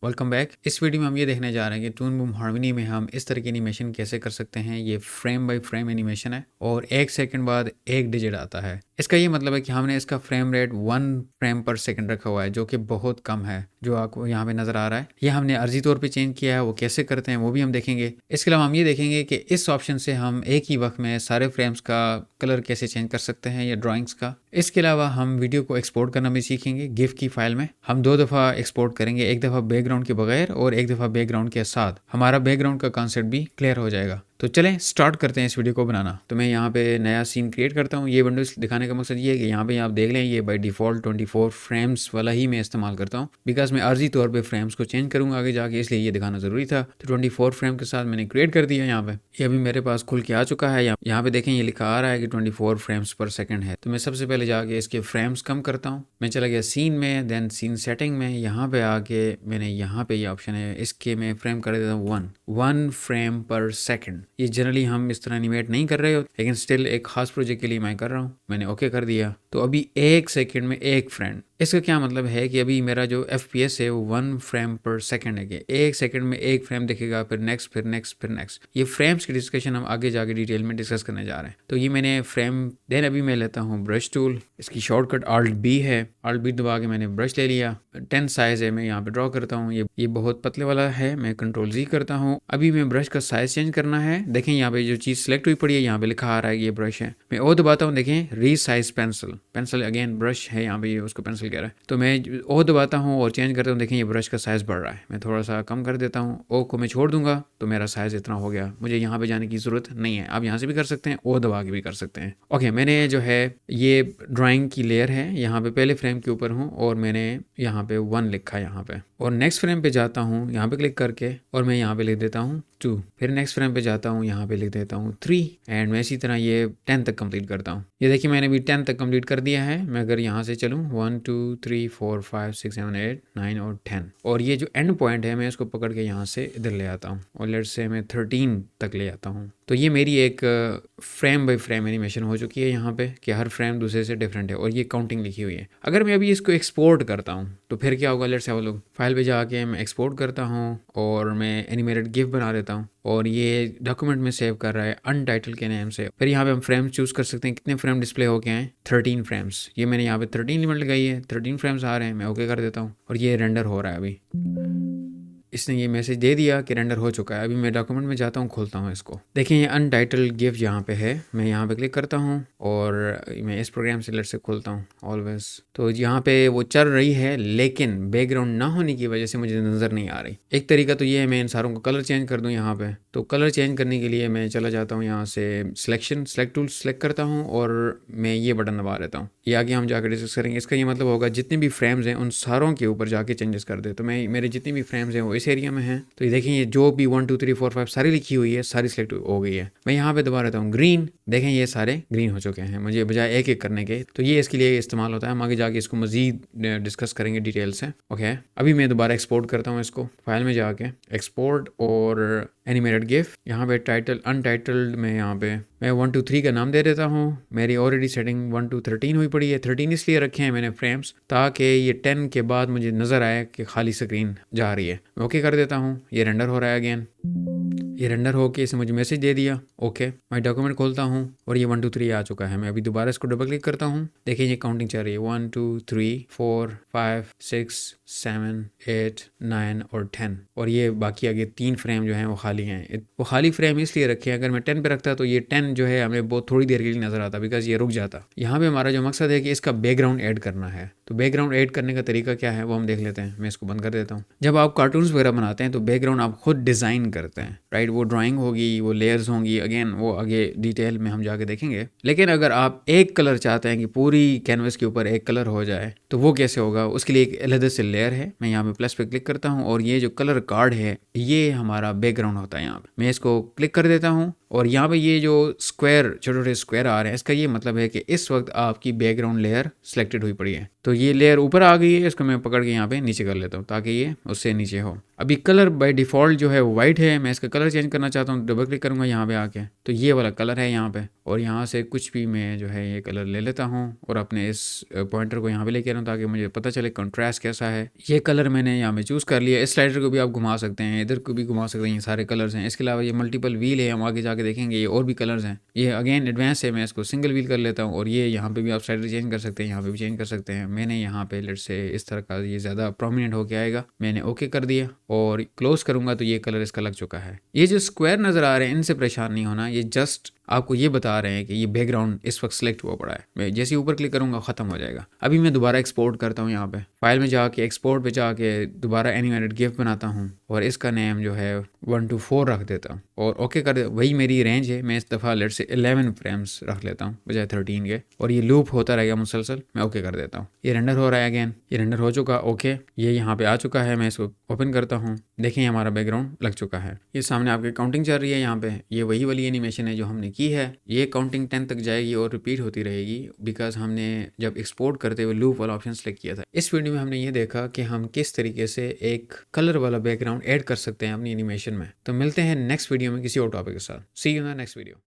Welcome back. इस video में हम ये देखने जा रहे हैं कि टून बूम हार्मनी में हम इस तरह की एनिमेशन कैसे कर सकते हैं। ये फ्रेम बाय फ्रेम एनिमेशन है और 1 सेकंड बाद एक डिजिट आता है। इसका ये मतलब है कि हमने इसका फ्रेम रेट 1 फ्रेम पर सेकंड रखा हुआ है, जो कि बहुत कम है, जो आपको यहाँ पे नजर आ रहा है। ये हमने अर्जी तौर पे चेंज किया है, वो कैसे करते हैं वो भी हम देखेंगे। इसके अलावा हम ये देखेंगे कि इस ऑप्शन से हम एक ही वक्त में सारे फ्रेम्स का कलर कैसे चेंज कर सकते हैं या ड्राइंग्स का। इसके अलावा हम वीडियो को एक्सपोर्ट करना भी सीखेंगे। गिफ की फाइल में हम 2 दफ़ा एक्सपोर्ट करेंगे, एक दफ़ा बैकग्राउंड के बगैर और एक दफ़ा बैकग्राउंड के साथ। हमारा बैकग्राउंड का कॉन्सेप्ट भी क्लियर हो जाएगा। तो चलें स्टार्ट करते हैं इस वीडियो को बनाना। तो मैं यहाँ पे नया सीन क्रिएट करता हूँ। ये विंडो दिखाने का मकसद ये है कि यहाँ पे आप देख लें, ये बाय डिफ़ॉल्ट 24 फ्रेम्स वाला ही मैं इस्तेमाल करता हूँ, बिकॉज मैं आर्जी तौर पे फ्रेम्स को चेंज करूँगा आगे जाके, इसलिए ये दिखाना ज़रूरी था। तो 24 फ्रेम के साथ मैंने क्रिएट कर दिया। यहाँ पे ये अभी मेरे पास खुल के आ चुका है। यहाँ पे देखें, ये लिखा आ रहा है कि 24 फ्रेम्स पर सेकंड है। तो मैं सबसे पहले जाके इसके फ्रेम्स कम करता हूँ। मैं चला गया सीन में, देन सीन सेटिंग में। यहाँ पे आके मैंने यहाँ पे ये ऑप्शन है, इसके मैं फ्रेम कर देता हूँ 1 फ्रेम पर सेकंड। ये जनरली हम इस तरह एनिमेट नहीं कर रहे हो, लेकिन स्टिल एक खास प्रोजेक्ट के लिए मैं कर रहा हूँ। मैंने ओके कर दिया। तो अभी 1 सेकंड में एक फ्रेम। इसका क्या मतलब है कि अभी मेरा जो FPS है वो 1 फ्रेम पर सेकंड है कि 1 सेकंड में एक फ्रेम दिखेगा, फिर नेक्स्ट, फिर नेक्स्ट, फिर नेक्स्ट। ये फ्रेम्स की डिस्कशन हम आगे जाके डिटेल में डिस्कस करने जा रहे हैं। तो ये मैंने फ्रेम, देन अभी मैं लेता हूँ ब्रश टूल। इसकी शॉर्टकट Alt+B है। Alt+B दबा के मैंने ब्रश ले लिया। 10 साइज है, मैं यहाँ पे ड्रॉ करता हूँ। ये बहुत पतले वाला है, मैं Ctrl+Z करता हूँ। अभी मैं ब्रश का साइज चेंज करना है। देखें यहाँ पे जो चीज़ सेलेक्ट हुई पड़ी है, यहाँ पे लिखा आ रहा है कि ये ब्रश है। मैं ओ दबाता हूँ, देखें रीसाइज पेंसिल अगेन ब्रश है यहाँ पे, ये उसको पेंसिल कह रहा है। तो मैं ओ दबाता हूँ और चेंज करता हूँ। देखें ये ब्रश का साइज़ बढ़ रहा है। मैं थोड़ा सा कम कर देता हूँ। ओ को मैं छोड़ दूंगा तो मेरा साइज़ इतना हो गया। मुझे यहाँ पे जाने की ज़रूरत नहीं है। आप यहाँ से भी कर सकते हैं, ओ दबा के भी कर सकते हैं। ओके, मैंने जो है ये ड्राइंग की लेयर है, यहाँ पे पहले फ्रेम के ऊपर हूँ और मैंने यहाँ पे 1 लिखा है यहाँ पे। और नेक्स्ट फ्रेम पे जाता हूँ, यहाँ पे क्लिक करके, और मैं यहाँ पे लिख देता हूँ 2। फिर नेक्स्ट फ्रेम पे जाता हूँ, यहाँ पे लिख देता हूँ 3 एंड मैं इसी तरह ये 10 तक कंप्लीट करता हूँ। ये देखिए मैंने भी 10 तक कंप्लीट कर दिया है। मैं अगर यहाँ से चलूँ 1 2 3 4 5 6 7 8 9 और 10, और ये जो एंड पॉइंट है मैं इसको पकड़ के यहाँ से इधर ले आता हूँ और लेट्स से मैं 13 तक ले आता हूँ। तो ये मेरी एक फ्रेम बाय फ्रेम एनिमेशन हो चुकी है यहाँ पे, कि हर फ्रेम दूसरे से डिफरेंट है और ये काउंटिंग लिखी हुई है। अगर मैं अभी इसको एक्सपोर्ट करता हूँ तो फिर क्या होगा, let's have a look. File पे जाके मैं एक्सपोर्ट करता हूँ और मैं एनिमेटेड गिफ बना देता हूँ और ये डॉक्यूमेंट में सेव कर रहा है अनटाइटल के नेम से। फिर यहाँ पे हम फ्रेम चूज कर सकते हैं, कितने फ्रेम डिस्प्ले हो गए हैं, 13 फ्रेम्स। ये मैंने यहाँ पे 13 लिमिट लगाई है, 13 फ्रेम्स आ रहे हैं। मैं ओके कर देता हूँ और ये रेंडर हो रहा है। अभी इसने ये मैसेज दे दिया कि रेंडर हो चुका है। अभी मैं डॉक्यूमेंट में जाता हूँ, खोलता हूँ इसको। देखिए ये अनटाइटल गिफ यहाँ पे है। मैं यहाँ पे क्लिक करता हूँ और मैं इस प्रोग्राम से लेट से खोलता हूँ ऑलवेज। तो यहाँ पे वो चल रही है, लेकिन बैकग्राउंड ना होने की वजह से मुझे नज़र नहीं आ रही। एक तरीका तो ये है, मैं इन सारों का कलर चेंज कर दूँ यहाँ पे। तो कलर चेंज करने के लिए मैं चला जाता हूँ यहाँ से सेलेक्ट टूल सेलेक्ट करता हूँ और मैं ये बटन दबा देता हूँ। ये आगे हम जाकर डिस्कस करेंगे। इसका ये मतलब होगा जितने भी फ्रेम्स हैं उन सारों के ऊपर जाके चेंजेस कर दे। तो मैं मेरे जितने भी फ्रेम्स हैं वो इस एरिया में हैं। तो ये देखें, ये जो भी 1 2 3 4 5 सारी लिखी हुई है, सारी सिलेक्ट हो गई है। मैं यहाँ पे दबा देता हूँ ग्रीन। देखें ये सारे ग्रीन हो चुके हैं, मुझे बजाय एक एक करने के। तो ये इसके लिए इस्तेमाल होता है। हम आगे जाके इसको मजीद डिस्कस करेंगे डिटेल से। ओके, अभी मैं दोबारा एक्सपोर्ट करता हूँ इसको। फाइल में जाके एक्सपोर्ट और एनिमेटेड गिफ, यहाँ पे टाइटल अनटाइटल्ड में यहाँ पे मैं 1 2 3 का नाम दे देता हूँ। मेरी ऑलरेडी सेटिंग 1 2 13 हुई पड़ी है। 13 इसलिए रखे हैं मैंने फ्रेम्स, ताकि ये 10 के बाद मुझे नज़र आए कि खाली स्क्रीन जा रही है। मैं ओके कर देता हूँ। ये रेंडर हो रहा है अगेन। ये रेंडर होके इसने मुझे मैसेज दे दिया ओके। मैं डॉक्यूमेंट खोलता हूँ और ये 1 2 3 आ चुका है। मैं अभी दोबारा इसको डबल क्लिक करता हूँ। देखिए ये काउंटिंग चल रही है 1 2 3 4 5 6 7 8 9 और 10, और ये बाकी आगे 3 फ्रेम जो हैं वो खाली हैं। वो खाली फ्रेम इसलिए रखे हैं, अगर मैं 10 पे रखता तो ये 10 जो है हमें बहुत थोड़ी देर के लिए नजर आता, बिकॉज ये रुक जाता। यहाँ पे हमारा जो मकसद है कि इसका बैकग्राउंड ऐड करना है। तो बैकग्राउंड ऐड करने का तरीका क्या है वो हम देख लेते हैं। मैं इसको बंद कर देता हूँ। जब आप कार्टून्स वगैरह बनाते हैं तो बैकग्राउंड आप खुद डिज़ाइन करते हैं, राइट। वो ड्राइंग होगी, वो लेयर्स होंगी, अगेन वो आगे डिटेल में हम जाके देखेंगे। लेकिन अगर आप एक कलर चाहते हैं कि पूरी कैनवस के ऊपर एक कलर हो जाए तो वो कैसे होगा, उसके लिए एक अलग से लेयर है। मैं यहाँ पे प्लस पे क्लिक करता हूँ और ये जो कलर कार्ड है ये हमारा बैकग्राउंड होता है। यहाँ पे मैं इसको क्लिक कर देता हूँ और यहाँ पे ये जो स्क्वायर, छोटे छोटे स्क्वायर आ रहे हैं, इसका ये मतलब है कि इस वक्त आपकी बैकग्राउंड लेयर सिलेक्टेड हुई पड़ी है। तो ये लेयर ऊपर आ गई है, इसको मैं पकड़ के यहाँ पे नीचे कर लेता हूँ ताकि ये उससे नीचे हो। अभी कलर बाय डिफ़ॉल्ट जो है वाइट है, मैं इसका कलर चेंज करना चाहता हूँ, डबल क्लिक करूँगा यहाँ पे आके, तो ये वाला कलर है यहाँ पे, और यहाँ से कुछ भी मैं जो है ये कलर ले लेता हूँ और अपने इस पॉइंटर को यहाँ पे लेके आ रहा हूँ ताकि मुझे पता चले कंट्रास्ट कैसा है। ये कलर मैंने यहाँ पे चूज़ कर लिया। इस स्लाइडर को भी आप घुमा सकते हैं, इधर को भी घुमा सकते हैं, ये सारे कलर्स हैं। इसके अलावा ये मल्टीपल व्हील है, हम आगे जाके देखेंगे ये और भी कलर्स हैं। ये अगेन एडवांस है, मैं इसको सिंगल व्हील कर लेता हूँ, और ये यहाँ पे भी आप स्लाइडर चेंज कर सकते हैं, यहाँ पे भी चेंज कर सकते हैं। मैंने यहाँ पे लेट्स से इस तरह का ये ज़्यादा प्रोमिनेंट होके आएगा, मैंने ओके कर दिया और क्लोज करूँगा तो ये कलर इसका लग चुका है। ये जो स्क्वायर नज़र आ रहे हैं इनसे परेशान नहीं होना, ये जस्ट आपको ये बता रहे हैं कि ये बैकग्राउंड इस वक्त सिलेक्ट हुआ पड़ा है। मैं जैसे ही ऊपर क्लिक करूँगा ख़त्म हो जाएगा। अभी मैं दोबारा एक्सपोर्ट करता हूँ, यहाँ पे फाइल में जाके एक्सपोर्ट पे जाके दोबारा एनिमेटेड गिफ बनाता हूँ और इसका नेम जो है 1 to 4 रख देता हूँ और ओके कर दे। वही मेरी रेंज है, मैं इस दफ़ा लेट से 11 फ्रेम्स रख लेता हूँ बजाय 13 के, और ये लूप होता रहेगा मुसलसल। मैं ओके कर देता हूँ। ये रेंडर हो रहा है, अगेन ये रेंडर हो चुका, ओके ये यहाँ पे आ चुका है। मैं इसको ओपन करता हूँ, देखें हमारा बैकग्राउंड लग चुका है। ये सामने आपकी काउंटिंग चल रही है यहाँ पे, ये वही वाली एनिमेशन है जो हमने की है। ये काउंटिंग 10 तक जाएगी और रिपीट होती रहेगी बिकॉज हमने जब एक्सपोर्ट करते हुए लूप वाला ऑप्शन सेलेक्ट किया था। इस वीडियो में हमने ये देखा कि हम किस तरीके से एक कलर वाला बैकग्राउंड ऐड कर सकते हैं अपनी एनिमेशन में। तो मिलते हैं नेक्स्ट वीडियो में किसी और टॉपिक के साथ। See you in the next video.